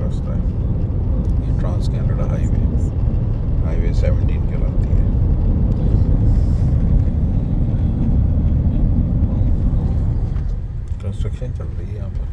रास्ता है, ये ट्रांस कैनेडा हाईवे 17 कहलाती है। कंस्ट्रक्शन चल रही है यहाँ पर।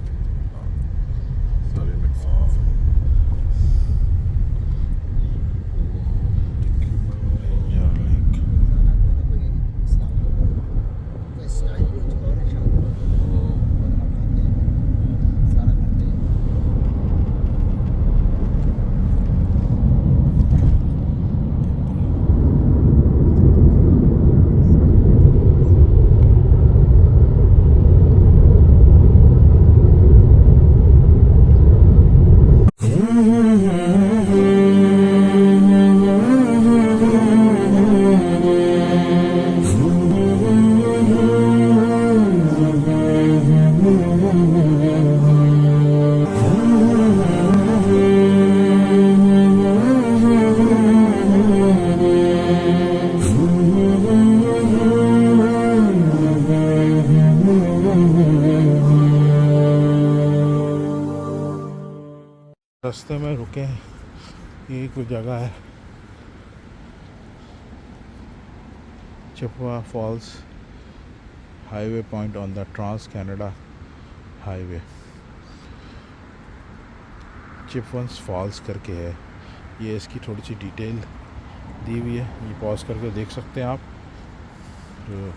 रास्ते में रुके हैं, ये कोई जगह है, Chippawa falls highway point on the trans Canada highway. Chippawa falls करके है, ये इसकी थोड़ी सी डिटेल दी हुई है, ये पॉज करके देख सकते हैं आप। तो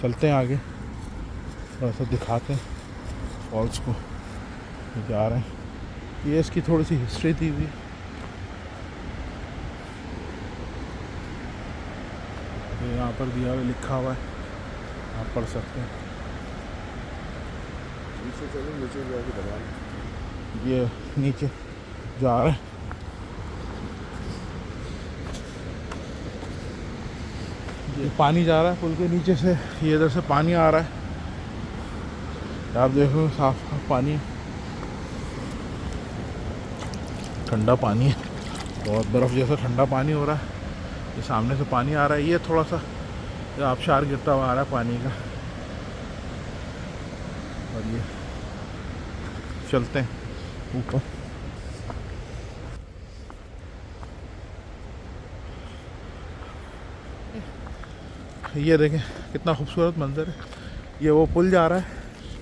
चलते हैं आगे, थोड़ा सा दिखाते हैं फॉल्स को, जा रहे हैं। ये इसकी थोड़ी सी हिस्ट्री दी हुई है। ये यहाँ पर दिया हुआ लिखा हुआ है, आप पढ़ सकते हैं। ये नीचे जा रहे हैं, ये पानी जा रहा है पुल के नीचे से, ये इधर से पानी आ रहा है, आप देखो साफ पानी है, ठंडा पानी है, बहुत बर्फ़ जैसा ठंडा पानी हो रहा है। ये सामने से पानी आ रहा है, ये थोड़ा सा आबशार गिरता हुआ आ रहा है पानी का। और ये चलते हैं ऊपर। ये देखें कितना खूबसूरत मंजर है। ये वो पुल जा रहा है,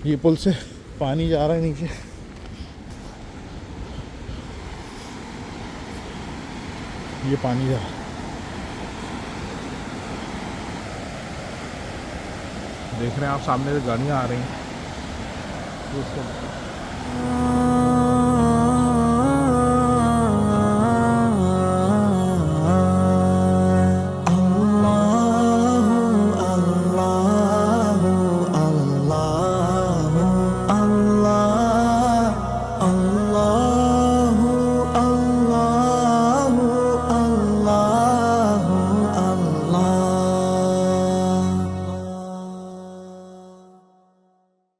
ये पुल से पानी जा रहा है नीचे। ये पानी जा रहा है, देख रहे हैं आप, सामने से गाड़ियाँ आ रही हैं।